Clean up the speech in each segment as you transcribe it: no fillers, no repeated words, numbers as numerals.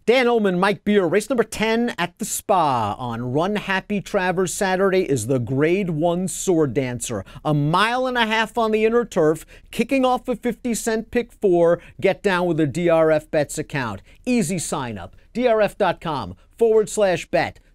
Dan Ullman, Mike Beer, race number 10 at the Spa on Run Happy Travers Saturday is the Grade 1 Sword Dancer. A mile and a half on the inner turf, kicking off a 50-cent pick 4. Get down with a DRF Bets account. Easy sign up. drf.com/bet.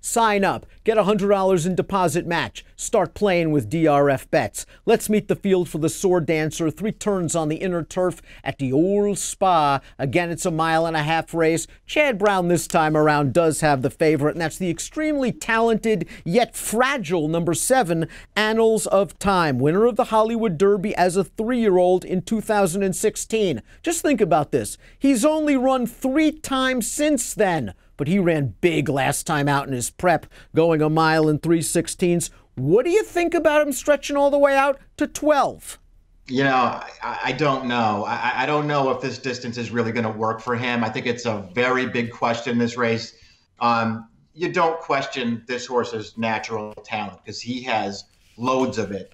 Sign up, get $100 in deposit match. Start playing with DRF Bets. Let's meet the field for the Sword Dancer. 3 turns on the inner turf at the old Spa. Again, it's a mile and a half race. Chad Brown this time around does have the favorite, and that's the extremely talented yet fragile number 7, Annals of Time, winner of the Hollywood Derby as a 3-year-old in 2016. Just think about this. He's only run 3 times since then. But he ran big last time out in his prep, going a mile and 3/16. What do you think about him stretching all the way out to 12? You know, I don't know. I don't know if this distance is really going to work for him. I think it's a very big question, this race. You don't question this horse's natural talent because he has loads of it.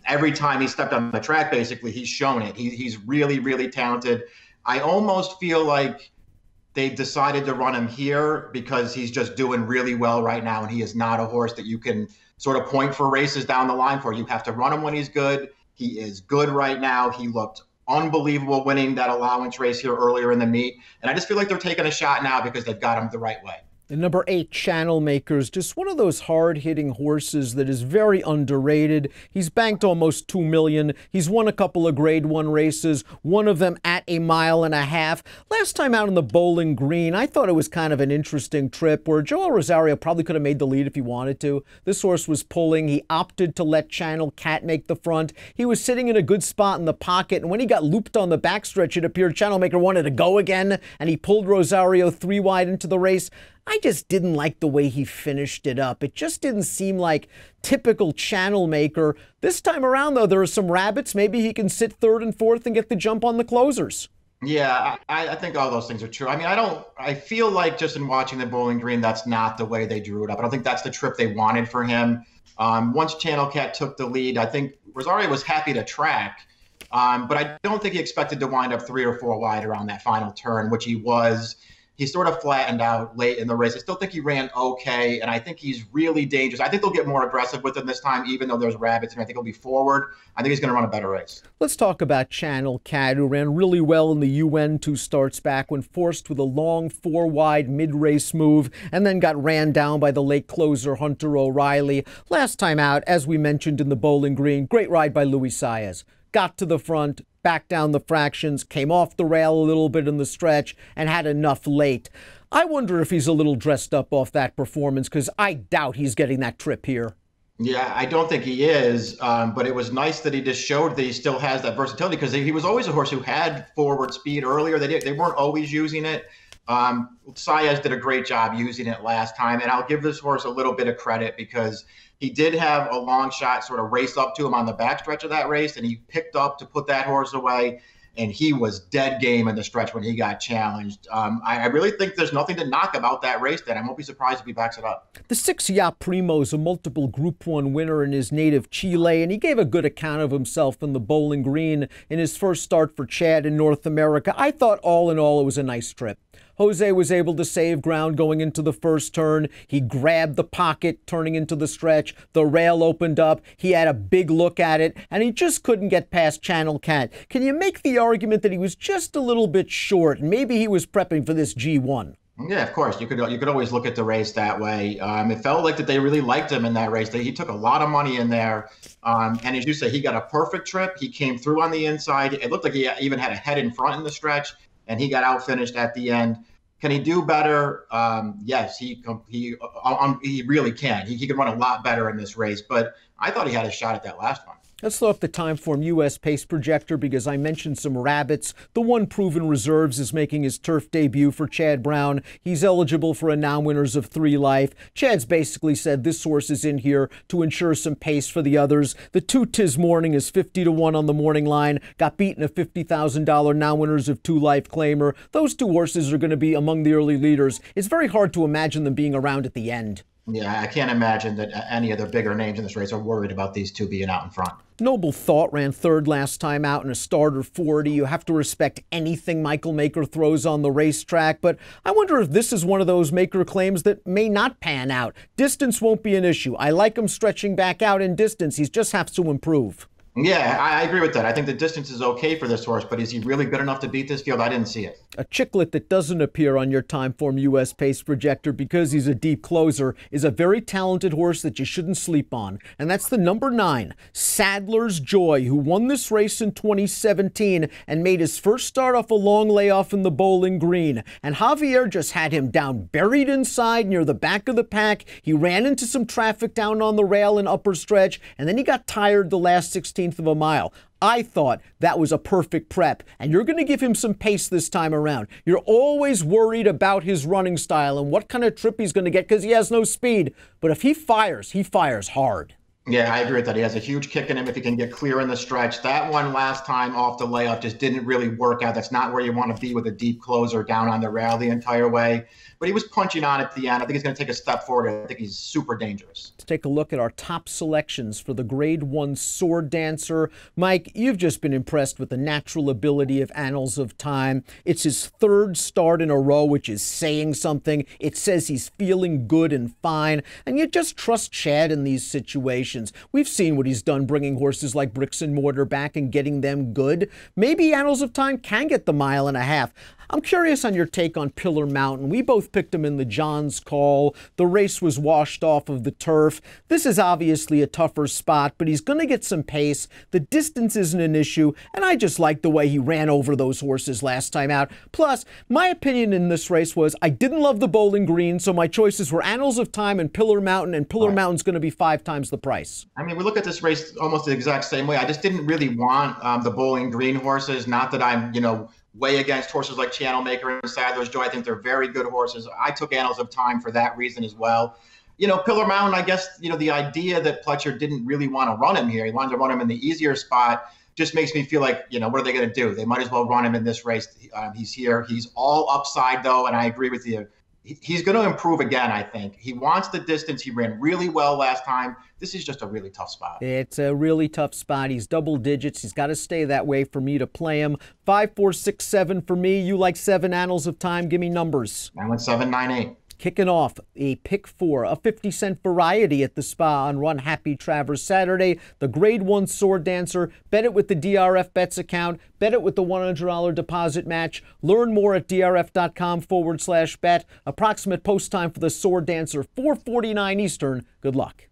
Every time he stepped on the track, basically, he's shown it. He's really, really talented. I almost feel like they've decided to run him here because he's just doing really well right now, and he is not a horse that you can sort of point for races down the line for. You have to run him when he's good. He is good right now. He looked unbelievable winning that allowance race here earlier in the meet, and I just feel like they're taking a shot now because they've got him the right way. And number 8, Channel Makers, just one of those hard-hitting horses that is very underrated. He's banked almost $2 million. He's won a couple of Grade 1 races, one of them at a mile and a half. Last time out on the Bowling Green, I thought it was kind of an interesting trip where Joel Rosario probably could have made the lead if he wanted to. This horse was pulling. He opted to let Channel Cat make the front. He was sitting in a good spot in the pocket, and when he got looped on the backstretch, it appeared Channel Maker wanted to go again, and he pulled Rosario 3 wide into the race. I just didn't like the way he finished it up. It just didn't seem like typical Channel Maker. This time around, though, there are some rabbits. Maybe he can sit 3rd and 4th and get the jump on the closers. Yeah, I think all those things are true. I mean, I feel like just in watching the Bowling Green, that's not the way they drew it up. I don't think that's the trip they wanted for him. Once Channel Cat took the lead, I think Rosario was happy to track. But I don't think he expected to wind up 3 or 4 wide around that final turn, which he was. He sort of flattened out late in the race. I still think he ran okay, and I think he's really dangerous. I think they'll get more aggressive with him this time, even though there's rabbits, and I think he'll be forward. I think he's going to run a better race. Let's talk about Channel Cat, who ran really well in the UN 2 starts back when forced with a long 4-wide mid-race move and then got ran down by the late closer Hunter O'Reilly. Last time out, as we mentioned in the Bowling Green, great ride by Luis Saez. Got to the front, back down the fractions, came off the rail a little bit in the stretch, and had enough late. I wonder if he's a little dressed up off that performance, because I doubt he's getting that trip here. Yeah, I don't think he is, but it was nice that he just showed that he still has that versatility, because he was always a horse who had forward speed earlier. They weren't always using it. Saez did a great job using it last time, and I'll give this horse a little bit of credit because he did have a long shot sort of race up to him on the backstretch of that race, and he picked up to put that horse away, and he was dead game in the stretch when he got challenged. I really think there's nothing to knock about that race then. I won't be surprised if he backs it up. The 6 Ya Primo is a multiple Group 1 winner in his native Chile, and he gave a good account of himself in the Bowling Green in his first start for Chad in North America. I thought all in all it was a nice trip. Jose was able to save ground going into the first turn. He grabbed the pocket turning into the stretch. The rail opened up. He had a big look at it, and he just couldn't get past Channel Cat. Can you make the argument that he was just a little bit short, and maybe he was prepping for this G1? Yeah, of course. You could always look at the race that way. It felt like that they really liked him in that race. He took a lot of money in there. And as you say, he got a perfect trip. He came through on the inside. It looked like he even had a head in front in the stretch, and he got outfinished at the end. Can he do better? Yes, he really can. He can run a lot better in this race, but I thought he had a shot at that last one. Let's throw up the Timeform U.S. Pace Projector because I mentioned some rabbits. The one proven reserves is making his turf debut for Chad Brown. He's eligible for a non-winners of 3 life. Chad's basically said this horse is in here to ensure some pace for the others. The 2 Tis Morning is 50-1 on the morning line. Got beaten a $50,000 non-winners of 2 life claimer. Those 2 horses are going to be among the early leaders. It's very hard to imagine them being around at the end. Yeah, I can't imagine that any of the bigger names in this race are worried about these 2 being out in front. Noble Thought ran third last time out in a starter 40. You have to respect anything Michael Maker throws on the racetrack, but I wonder if this is one of those Maker claims that may not pan out. Distance won't be an issue. I like him stretching back out in distance. He just has to improve. Yeah, I agree with that. I think the distance is okay for this horse, but is he really good enough to beat this field? I didn't see it. A chicklet that doesn't appear on your Timeform US pace projector because he's a deep closer is a very talented horse that you shouldn't sleep on. And that's the number 9, Sadler's Joy, who won this race in 2017 and made his first start off a long layoff in the Bowling Green. And Javier just had him down buried inside near the back of the pack. He ran into some traffic down on the rail in upper stretch, and then he got tired the last 16th of a mile. I thought that was a perfect prep, and you're going to give him some pace this time around. You're always worried about his running style and what kind of trip he's going to get because he has no speed. But if he fires hard. Yeah, I agree with that. He has a huge kick in him if he can get clear in the stretch. That one last time off the layup just didn't really work out. That's not where you want to be with a deep closer down on the rail the entire way. But he was punching on at the end. I think he's going to take a step forward. I think he's super dangerous. Let's take a look at our top selections for the Grade 1 Sword Dancer. Mike, you've just been impressed with the natural ability of Annals of Time. It's his third start in a row, which is saying something. It says he's feeling good and fine. And you just trust Chad in these situations. We've seen what he's done bringing horses like Bricks and Mortar back and getting them good. Maybe Annals of Time can get the 1.5 miles. I'm curious on your take on Pillar Mountain. We both picked him in the John's Call. The race was washed off of the turf. This is obviously a tougher spot, but he's going to get some pace. The distance isn't an issue, and I just like the way he ran over those horses last time out. Plus, my opinion in this race was I didn't love the Bowling Green, so my choices were Annals of Time and Pillar Mountain, and Pillar Mountain's going to be 5 times the price. I mean, we look at this race almost the exact same way. I just didn't really want the Bowling Green horses. Not that I'm, way against horses like Channel Maker and Sadler's Joy. I think they're very good horses. I took Annals of Time for that reason as well. Pillar Mountain, I guess, the idea that Pletcher didn't really want to run him here. He wanted to run him in the easier spot just makes me feel like, what are they going to do? They might as well run him in this race. He's here. He's all upside, though, and I agree with you. He's going to improve again, I think. He wants the distance. He ran really well last time. This is just a really tough spot. It's a really tough spot. He's double digits. He's got to stay that way for me to play him. 5, 4, 6, 7 for me. You like 7 Annals of Time. Give me numbers. I went 7, 9, 8. Kicking off a pick 4, a 50-cent variety at the Spa on Run Happy Travers Saturday. The Grade 1 Sword Dancer. Bet it with the DRF Bets account. Bet it with the $100 deposit match. Learn more at drf.com/bet. Approximate post time for the Sword Dancer, 4:49 Eastern. Good luck.